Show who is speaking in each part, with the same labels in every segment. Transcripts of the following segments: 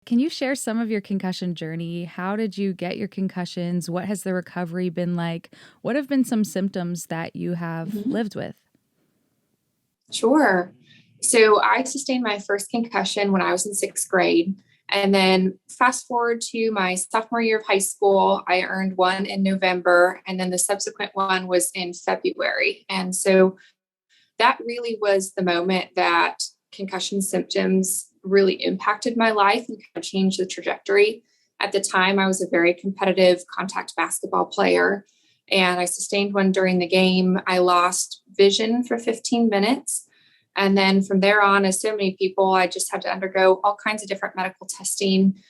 Speaker 1: can you share some of your concussion journey? How did you get your concussions? What has the recovery been like? What have been some symptoms that you have
Speaker 2: Mhm.
Speaker 1: lived with?
Speaker 2: Sure. So I sustained my first concussion when I was in sixth grade. And then fast forward to my sophomore year of high school, I earned one in November, and then the subsequent one was in February. And so that really was the moment that concussion symptoms really impacted my life and kind of changed the trajectory. At the time, I was a very competitive contact basketball player, and I sustained one during the game. I lost vision for 15 minutes. And then from there on, as so many people, I just had to undergo all kinds of different medical testing.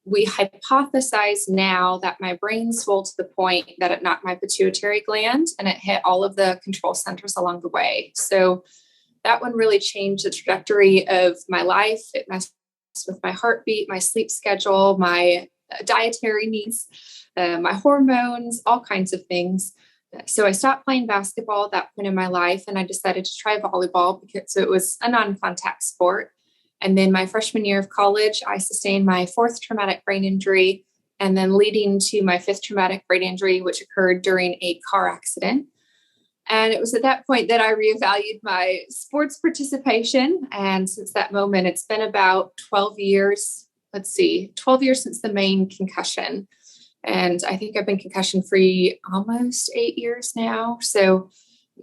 Speaker 2: We hypothesize now that my brain swelled to the point that it knocked my pituitary gland and it hit all of the control centers along the way. So that one really changed the trajectory of my life. It messed with my heartbeat, my sleep schedule, my dietary needs, my hormones, all kinds of things. So I stopped playing basketball at that point in my life, and I decided to try volleyball because it was a non-contact sport. And then my freshman year of college, I sustained my fourth traumatic brain injury, and then leading to my fifth traumatic brain injury, which occurred during a car accident. And it was at that point that I reevaluated my sports participation. And since that moment, it's been about 12 years. 12 years since the main concussion. And I think I've been concussion free almost 8 years now. So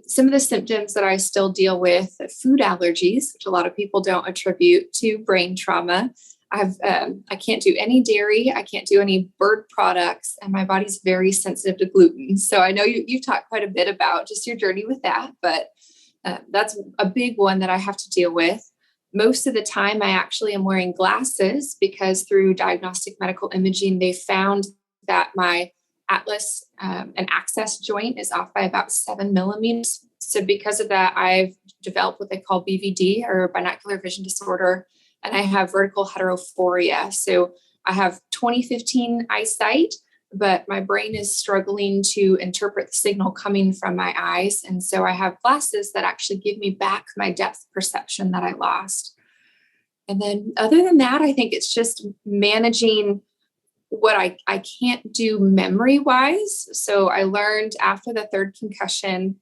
Speaker 2: some of the symptoms that I still deal with, food allergies, which a lot of people don't attribute to brain trauma. I can't do any dairy. I can't do any bird products, and my body's very sensitive to gluten. So I know you've talked quite a bit about just your journey with that, but that's a big one that I have to deal with. Most of the time, I actually am wearing glasses because through diagnostic medical imaging, they found that my atlas and access joint is off by about 7 millimeters. So because of that, I've developed what they call BVD, or binocular vision disorder, and I have vertical heterophoria. So I have 2015 eyesight, but my brain is struggling to interpret the signal coming from my eyes. And so I have glasses that actually give me back my depth perception that I lost. And then other than that, I think it's just managing what I can't do memory wise. So I learned after the third concussion,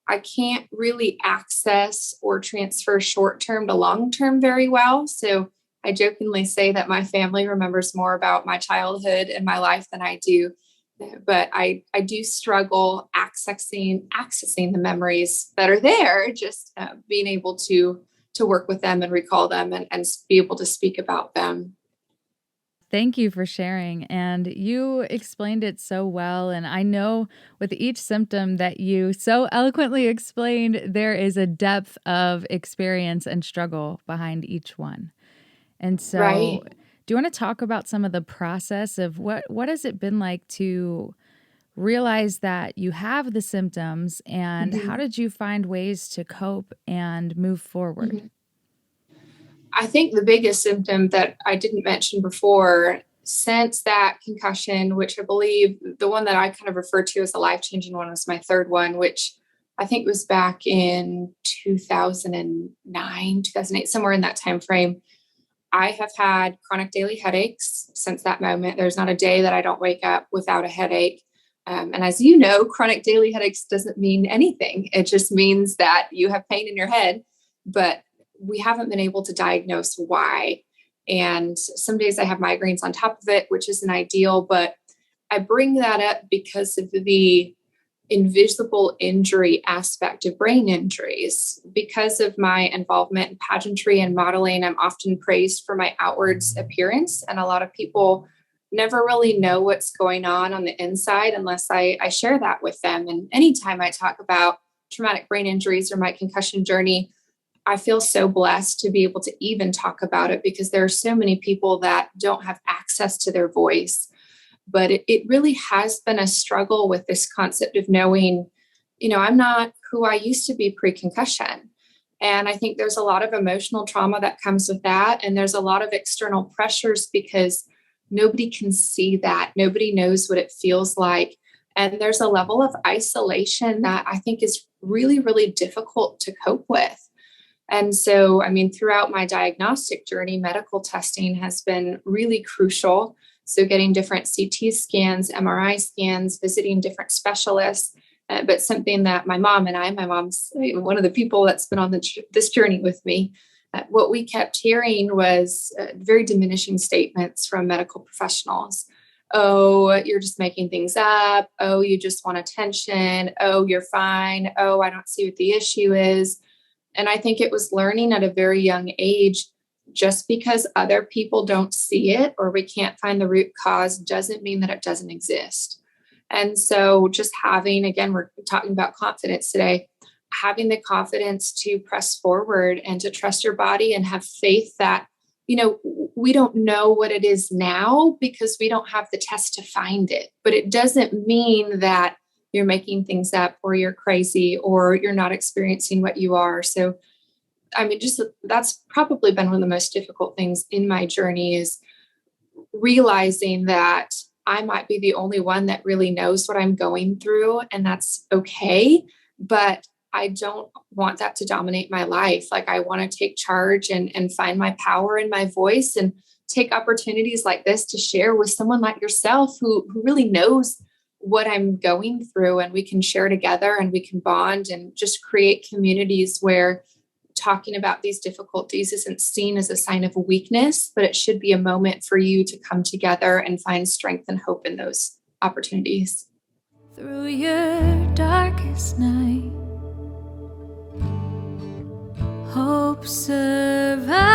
Speaker 2: I can't really access or transfer short term to long term very well. So I jokingly say that my family remembers more about my childhood and my life than I do. But I do struggle accessing the memories that are there, just being able to work with them and recall them and be able to speak about them.
Speaker 1: Thank you for sharing. And you explained it so well. And I know with each symptom that you so eloquently explained, there is a depth of experience and struggle behind each one. And so,
Speaker 2: Right.
Speaker 1: do you want to talk about some of the process of what has it been like to realize that you have the symptoms, and how
Speaker 2: Mhm.
Speaker 1: did you find ways to cope and move forward?
Speaker 2: Mhm. I think the biggest symptom that I didn't mention before, since that concussion, which I believe the one that I kind of refer to as a life changing one was my third one, which I think was back in 2009, 2008, somewhere in that time frame. I have had chronic daily headaches since that moment. There's not a day that I don't wake up without a headache. And as you know, chronic daily headaches doesn't mean anything. It just means that you have pain in your head, but we haven't been able to diagnose why. And some days I have migraines on top of it, which isn't ideal, but I bring that up because of the invisible injury aspect of brain injuries. Because of my involvement in pageantry and modeling, I'm often praised for my outwards appearance. And a lot of people never really know what's going on the inside unless I share that with them. And anytime I talk about traumatic brain injuries or my concussion journey, I feel so blessed to be able to even talk about it because there are so many people that don't have access to their voice. But it really has been a struggle with this concept of knowing, I'm not who I used to be pre-concussion. And I think there's a lot of emotional trauma that comes with that. And there's a lot of external pressures because nobody can see that. Nobody knows what it feels like. And there's a level of isolation that I think is really, really difficult to cope with. And so, I mean, throughout my diagnostic journey, medical testing has been really crucial. So, getting different CT scans, MRI scans, visiting different specialists. But something that my mom's one of the people that's been on this journey with me, what we kept hearing was very diminishing statements from medical professionals. Oh, you're just making things up. Oh, you just want attention. Oh, you're fine. Oh, I don't see what the issue is. And I think it was learning at a very young age, just because other people don't see it or we can't find the root cause doesn't mean that it doesn't exist. And so just having, again, we're talking about confidence today, having the confidence to press forward and to trust your body and have faith that, we don't know what it is now because we don't have the test to find it. But it doesn't mean that you're making things up or you're crazy or you're not experiencing what you are. So, I mean, just that's probably been one of the most difficult things in my journey is realizing that I might be the only one that really knows what I'm going through, and that's okay. But I don't want that to dominate my life. Like I want to take charge and find my power in my voice and take opportunities like this to share with someone like yourself who really knows what I'm going through, and we can share together and we can bond and just create communities where talking about these difficulties isn't seen as a sign of weakness, but it should be a moment for you to come together and find strength and hope in those opportunities.
Speaker 3: Through your darkest night, hope survives.